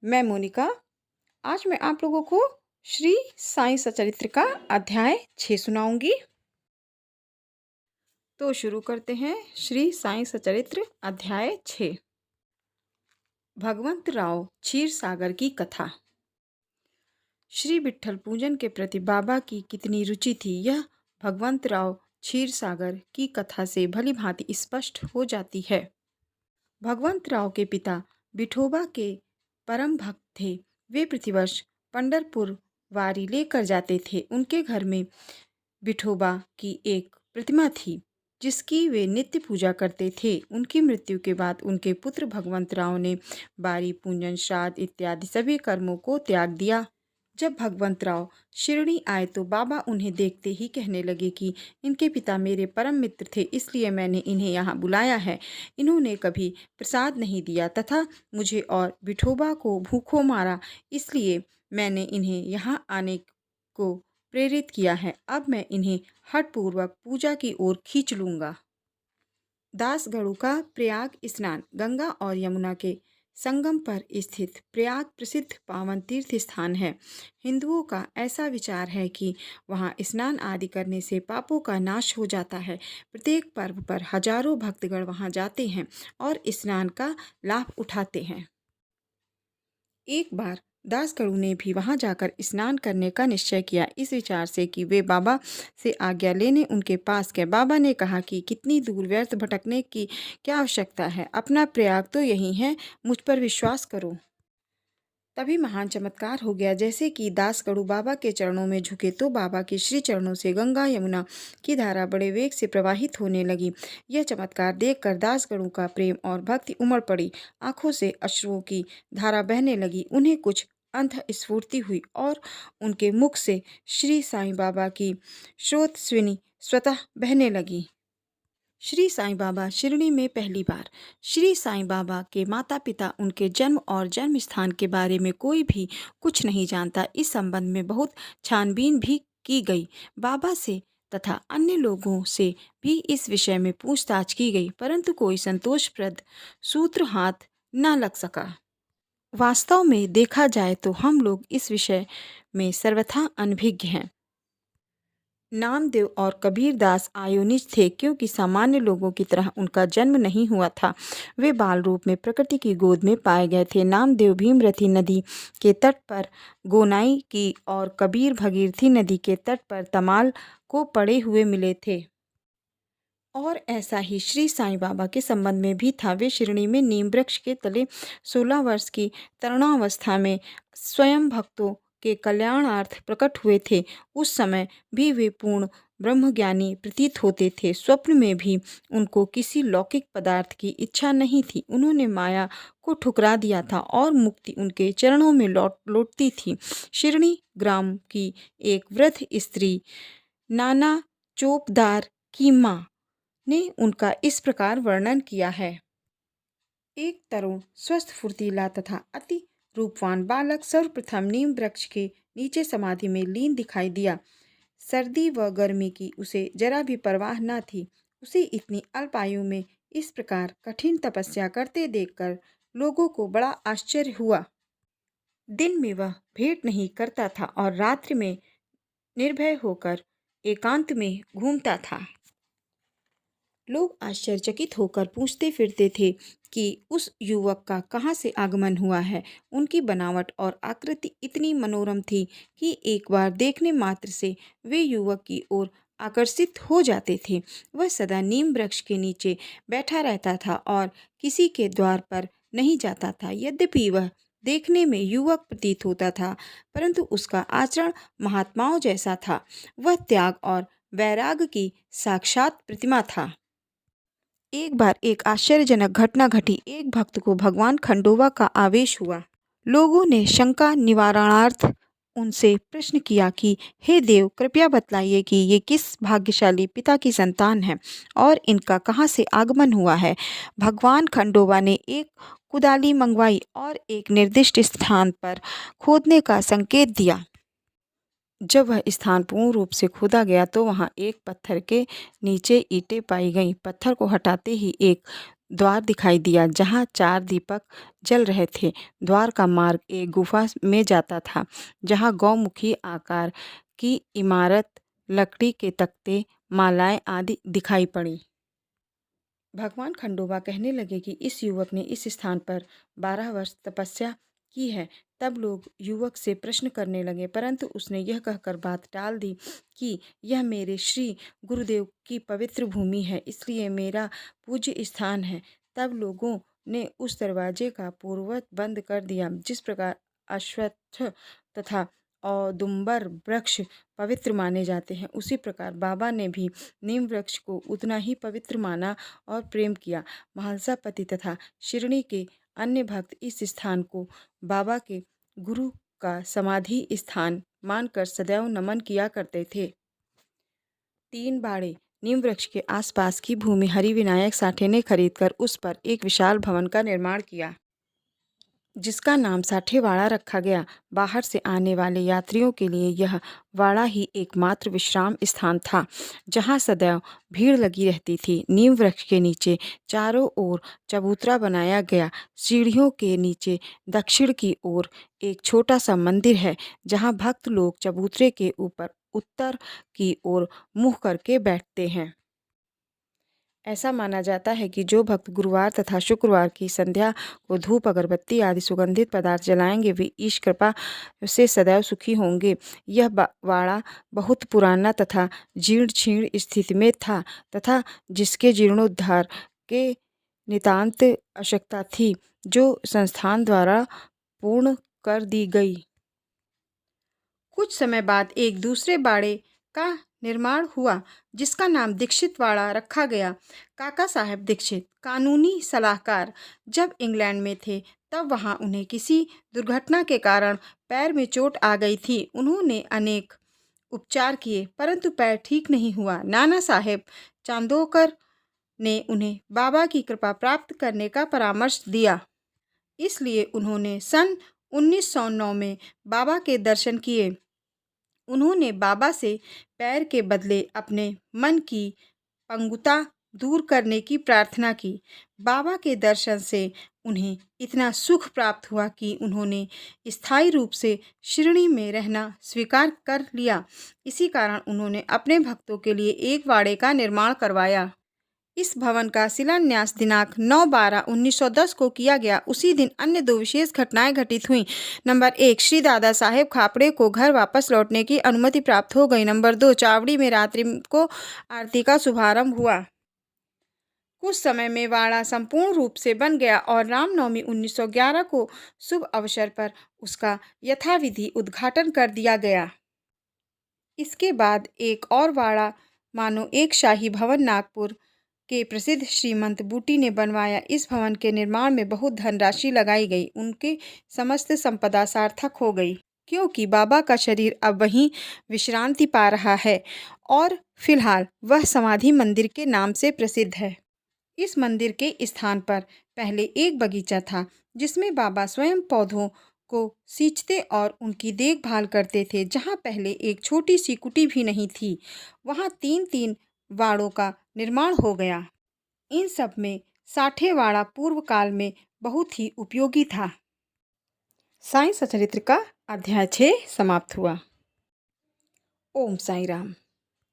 मैं मोनिका। आज मैं आप लोगों को श्री साईं सचरित्र का अध्याय 6 सुनाऊंगी। तो शुरू करते हैं श्री साईं सचरित्र अध्याय 6। भगवंत राव क्षीर सागर की कथा। श्री विट्ठल पूजन के प्रति बाबा की कितनी रुचि थी, यह भगवंत राव क्षीर सागर की कथा से भली भांति स्पष्ट हो जाती है। भगवंत राव के पिता विठोबा के परम भक्त थे। वे प्रतिवर्ष पंढरपुर वारी लेकर जाते थे। उनके घर में विठोबा की एक प्रतिमा थी जिसकी वे नित्य पूजा करते थे। उनकी मृत्यु के बाद उनके पुत्र भगवंत राव ने बारी, पूजन, श्राद्ध इत्यादि सभी कर्मों को त्याग दिया। जब भगवंत राव शिरडी आए तो बाबा उन्हें देखते ही कहने लगे कि इनके पिता मेरे परम मित्र थे, इसलिए मैंने इन्हें यहाँ बुलाया है। इन्होंने कभी प्रसाद नहीं दिया तथा मुझे और विठोबा को भूखों मारा, इसलिए मैंने इन्हें यहाँ आने को प्रेरित किया है। अब मैं इन्हें हठपूर्वक पूजा की ओर खींच लूँगा। दासगढ़ का प्रयाग स्नान। गंगा और यमुना के संगम पर स्थित प्रयाग प्रसिद्ध पावन तीर्थ स्थान है। हिंदुओं का ऐसा विचार है कि वहां स्नान आदि करने से पापों का नाश हो जाता है। प्रत्येक पर्व पर हजारों भक्तगण वहां जाते हैं और स्नान का लाभ उठाते हैं। एक बार दासगढ़ ने भी वहां जाकर स्नान करने का निश्चय किया, इस विचार से कि वे बाबा से आज्ञा लेने उनके पास गए। बाबा ने कहा कि कितनी दूर व्यर्थ भटकने की क्या आवश्यकता है, अपना प्रयाग तो यही है, मुझ पर विश्वास करो। तभी महान चमत्कार हो गया। जैसे कि दासगढ़ बाबा के चरणों में झुके तो बाबा के श्री चरणों से गंगा यमुना की धारा बड़े वेग से प्रवाहित होने लगी। यह चमत्कार देखकर दासगढ़ का प्रेम और भक्ति उमड़ पड़ी। आंखों से अश्रुओं की धारा बहने लगी। उन्हें कुछ अंत स्फूर्ति हुई और उनके मुख से श्री साईं बाबा की स्रोतस्विनी स्वतः बहने लगी। श्री साईं बाबा शिरडी में पहली बार। श्री साईं बाबा के माता पिता, उनके जन्म और जन्म स्थान के बारे में कोई भी कुछ नहीं जानता। इस संबंध में बहुत छानबीन भी की गई। बाबा से तथा अन्य लोगों से भी इस विषय में पूछताछ की गई, परंतु कोई संतोषप्रद सूत्र हाथ न लग सका। वास्तव में देखा जाए तो हम लोग इस विषय में सर्वथा अनभिज्ञ हैं। नामदेव और कबीरदास आयोनिज थे, क्योंकि सामान्य लोगों की तरह उनका जन्म नहीं हुआ था। वे बाल रूप में प्रकृति की गोद में पाए गए थे। नामदेव भीमरथी नदी के तट पर गोनाई की और कबीर भगीरथी नदी के तट पर तमाल को पड़े हुए मिले थे। और ऐसा ही श्री साईं बाबा के संबंध में भी था। वे शिरडी में नीम वृक्ष के तले 16 वर्ष की तरुणावस्था में स्वयं भक्तों के कल्याणार्थ प्रकट हुए थे। उस समय भी वे पूर्ण ब्रह्मज्ञानी प्रतीत होते थे। स्वप्न में भी उनको किसी लौकिक पदार्थ की इच्छा नहीं थी। उन्होंने माया को ठुकरा दिया था और मुक्ति उनके चरणों में लौटती थी। शिरडी ग्राम की एक वृद्ध स्त्री नाना चोपदार की माँ ने उनका इस प्रकार वर्णन किया है। एक तरुण, स्वस्थ, फुर्तीला तथा अति रूपवान बालक सर्वप्रथम नीम वृक्ष के नीचे समाधि में लीन दिखाई दिया। सर्दी व गर्मी की उसे जरा भी परवाह न थी। उसे इतनी अल्प आयु में इस प्रकार कठिन तपस्या करते देखकर लोगों को बड़ा आश्चर्य हुआ। दिन में वह भेंट नहीं करता था और रात्रि में निर्भय होकर एकांत में घूमता था। लोग आश्चर्यचकित होकर पूछते फिरते थे कि उस युवक का कहाँ से आगमन हुआ है। उनकी बनावट और आकृति इतनी मनोरम थी कि एक बार देखने मात्र से वे युवक की ओर आकर्षित हो जाते थे। वह सदा नीम वृक्ष के नीचे बैठा रहता था और किसी के द्वार पर नहीं जाता था। यद्यपि वह देखने में युवक प्रतीत होता था, परंतु उसका आचरण महात्माओं जैसा था। वह त्याग और वैराग्य की साक्षात प्रतिमा था। एक बार एक आश्चर्यजनक घटना घटी। एक भक्त को भगवान खंडोबा का आवेश हुआ। लोगों ने शंका निवारणार्थ उनसे प्रश्न किया कि हे देव, कृपया बतलाइए कि ये किस भाग्यशाली पिता की संतान है और इनका कहाँ से आगमन हुआ है। भगवान खंडोबा ने एक कुदाली मंगवाई और एक निर्दिष्ट स्थान पर खोदने का संकेत दिया। जब वह स्थान पूर्ण रूप से खोदा गया तो वहां एक पत्थर के नीचे ईंटें पाई गईं। पत्थर को हटाते ही एक द्वार दिखाई दिया जहाँ 4 दीपक जल रहे थे। द्वार का मार्ग एक गुफा में जाता था जहाँ गौमुखी आकार की इमारत, लकड़ी के तख्ते, मालाएं आदि दिखाई पड़ी। भगवान खंडोबा कहने लगे कि इस युवक ने इस स्थान पर 12 वर्ष तपस्या की है। तब लोग युवक से प्रश्न करने लगे, परंतु उसने यह कहकर बात टाल दी कि यह मेरे श्री गुरुदेव की पवित्र भूमि है, इसलिए मेरा पूज्य स्थान है। तब लोगों ने उस दरवाजे का पूर्ववत बंद कर दिया। जिस प्रकार अश्वत्थ तथा औदुंबर वृक्ष पवित्र माने जाते हैं, उसी प्रकार बाबा ने भी नीम वृक्ष को उतना ही पवित्र माना और प्रेम किया। महालसापति तथा शिरडी के अन्य भक्त इस स्थान को बाबा के गुरु का समाधि स्थान मानकर सदैव नमन किया करते थे। 3 बाड़े नीम वृक्ष के आसपास की भूमि हरिविनायक साठे ने खरीदकर उस पर एक विशाल भवन का निर्माण किया, जिसका नाम साठेवाड़ा रखा गया। बाहर से आने वाले यात्रियों के लिए यह वाड़ा ही एकमात्र विश्राम स्थान था, जहां सदैव भीड़ लगी रहती थी। नीम वृक्ष के नीचे चारों ओर चबूतरा बनाया गया। सीढ़ियों के नीचे दक्षिण की ओर एक छोटा सा मंदिर है, जहां भक्त लोग चबूतरे के ऊपर उत्तर की ओर मुँह करके बैठते हैं। ऐसा माना जाता है कि जो भक्त गुरुवार तथा शुक्रवार की संध्या को धूप, अगरबत्ती आदि सुगंधित पदार्थ जलाएंगे, वे ईश कृपा से सदैव सुखी होंगे। यह वाड़ा बहुत पुराना तथा जीर्ण शीर्ण स्थिति में था तथा जिसके जीर्णोद्धार के नितांत आवश्यकता थी, जो संस्थान द्वारा पूर्ण कर दी गई। कुछ समय बाद एक दूसरे बाड़े का निर्माण हुआ, जिसका नाम दीक्षित वाड़ा रखा गया। काका साहेब दीक्षित कानूनी सलाहकार जब इंग्लैंड में थे, तब वहां उन्हें किसी दुर्घटना के कारण पैर में चोट आ गई थी। उन्होंने अनेक उपचार किए, परंतु पैर ठीक नहीं हुआ। नाना साहेब चांदोकर ने उन्हें बाबा की कृपा प्राप्त करने का परामर्श दिया, इसलिए उन्होंने सन 1909 में बाबा के दर्शन किए। उन्होंने बाबा से पैर के बदले अपने मन की पंगुता दूर करने की प्रार्थना की। बाबा के दर्शन से उन्हें इतना सुख प्राप्त हुआ कि उन्होंने स्थायी रूप से शिरडी में रहना स्वीकार कर लिया। इसी कारण उन्होंने अपने भक्तों के लिए एक वाड़े का निर्माण करवाया। इस भवन का शिलान्यास दिनांक 9/12/1910 को किया गया। उसी दिन अन्य 2 विशेष घटनाएं घटित हुईं। नंबर 1, श्री दादा साहेब खापड़े को घर वापस लौटने की अनुमति प्राप्त हो गई। नंबर 2, चावड़ी में रात्रि को आरती का शुभारंभ हुआ। कुछ समय में वाड़ा संपूर्ण रूप से बन गया और रामनवमी 1911 को शुभ अवसर पर उसका यथाविधि उद्घाटन कर दिया गया। इसके बाद एक और वाड़ा मानो एक शाही भवन नागपुर के प्रसिद्ध श्रीमंत बूटी ने बनवाया। इस भवन के निर्माण में बहुत धनराशि लगाई गई। उनकी समस्त संपदा सार्थक हो गई, क्योंकि बाबा का शरीर अब वहीं विश्रांति पा रहा है और फिलहाल वह समाधि मंदिर के नाम से प्रसिद्ध है। इस मंदिर के स्थान पर पहले एक बगीचा था, जिसमें बाबा स्वयं पौधों को सींचते और उनकी देखभाल करते थे। जहाँ पहले एक छोटी सी कुटी भी नहीं थी, वहाँ 3-3 वाड़ों का निर्माण हो गया। इन सब में साठेवाड़ा पूर्व काल में बहुत ही उपयोगी था। साईं सचरित्र का अध्याय 6 समाप्त हुआ। ओम साईं राम।